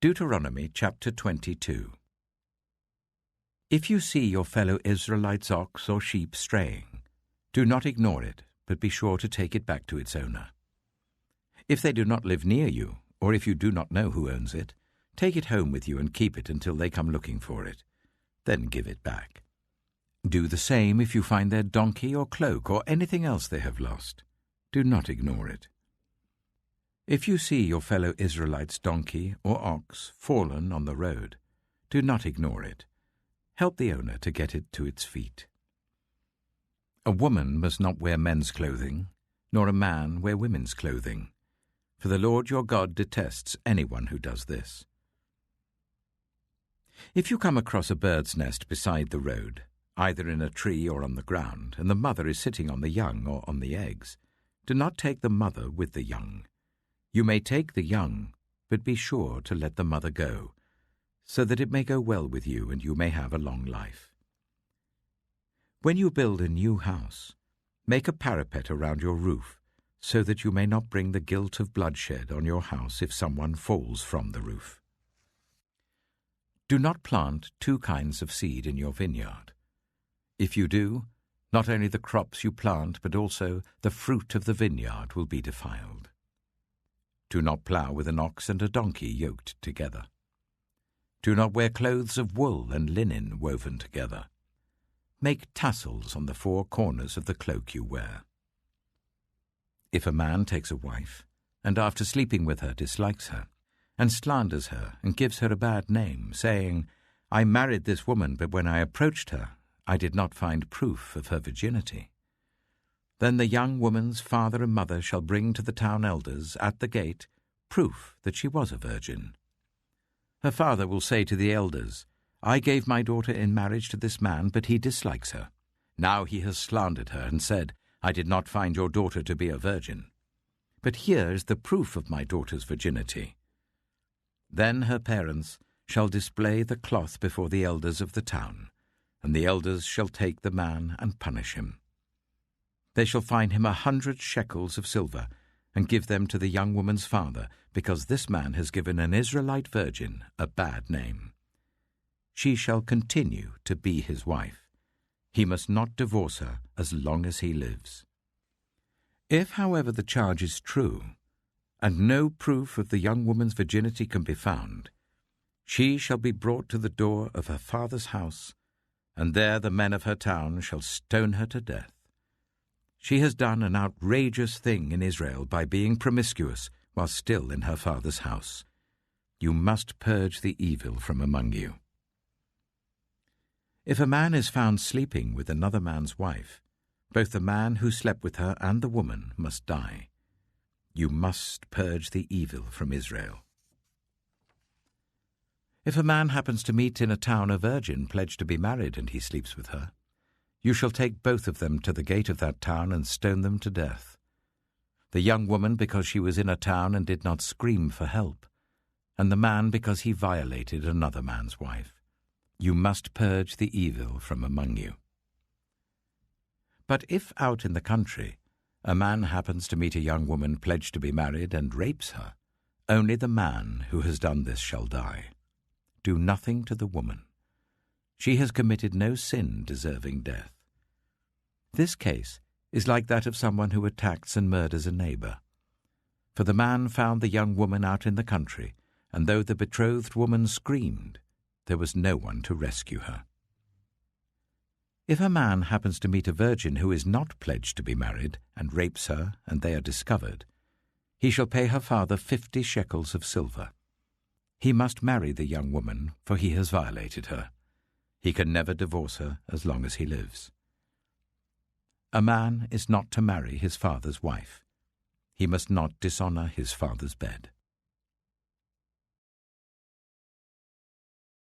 Deuteronomy chapter 22. If you see your fellow Israelite's ox or sheep straying, do not ignore it, but be sure to take it back to its owner. If they do not live near you, or if you do not know who owns it, take it home with you and keep it until they come looking for it. Then give it back. Do the same if you find their donkey or cloak or anything else they have lost. Do not ignore it. If you see your fellow Israelite's donkey or ox fallen on the road, do not ignore it. Help the owner to get it to its feet. A woman must not wear men's clothing, nor a man wear women's clothing, for the Lord your God detests anyone who does this. If you come across a bird's nest beside the road, either in a tree or on the ground, and the mother is sitting on the young or on the eggs, do not take the mother with the young. You may take the young, but be sure to let the mother go, so that it may go well with you and you may have a long life. When you build a new house, make a parapet around your roof, so that you may not bring the guilt of bloodshed on your house if someone falls from the roof. Do not plant two kinds of seed in your vineyard. If you do, not only the crops you plant, but also the fruit of the vineyard will be defiled. Do not plough with an ox and a donkey yoked together. Do not wear clothes of wool and linen woven together. Make tassels on the four corners of the cloak you wear. If a man takes a wife, and after sleeping with her dislikes her, and slanders her and gives her a bad name, saying, "I married this woman, but when I approached her, I did not find proof of her virginity," then the young woman's father and mother shall bring to the town elders at the gate proof that she was a virgin. Her father will say to the elders, "I gave my daughter in marriage to this man, but he dislikes her. Now he has slandered her and said, 'I did not find your daughter to be a virgin.' But here is the proof of my daughter's virginity." Then her parents shall display the cloth before the elders of the town, and the elders shall take the man and punish him. They shall fine him 100 shekels of silver, and give them to the young woman's father, because this man has given an Israelite virgin a bad name. She shall continue to be his wife. He must not divorce her as long as he lives. If, however, the charge is true, and no proof of the young woman's virginity can be found, she shall be brought to the door of her father's house, and there the men of her town shall stone her to death. She has done an outrageous thing in Israel by being promiscuous while still in her father's house. You must purge the evil from among you. If a man is found sleeping with another man's wife, both the man who slept with her and the woman must die. You must purge the evil from Israel. If a man happens to meet in a town a virgin pledged to be married and he sleeps with her, you shall take both of them to the gate of that town and stone them to death. The young woman because she was in a town and did not scream for help, and the man because he violated another man's wife. You must purge the evil from among you. But if out in the country a man happens to meet a young woman pledged to be married and rapes her, only the man who has done this shall die. Do nothing to the woman. She has committed no sin deserving death. This case is like that of someone who attacks and murders a neighbor. For the man found the young woman out in the country, and though the betrothed woman screamed, there was no one to rescue her. If a man happens to meet a virgin who is not pledged to be married and rapes her, and they are discovered, he shall pay her father 50 shekels of silver. He must marry the young woman, for he has violated her. He can never divorce her as long as he lives. A man is not to marry his father's wife. He must not dishonor his father's bed.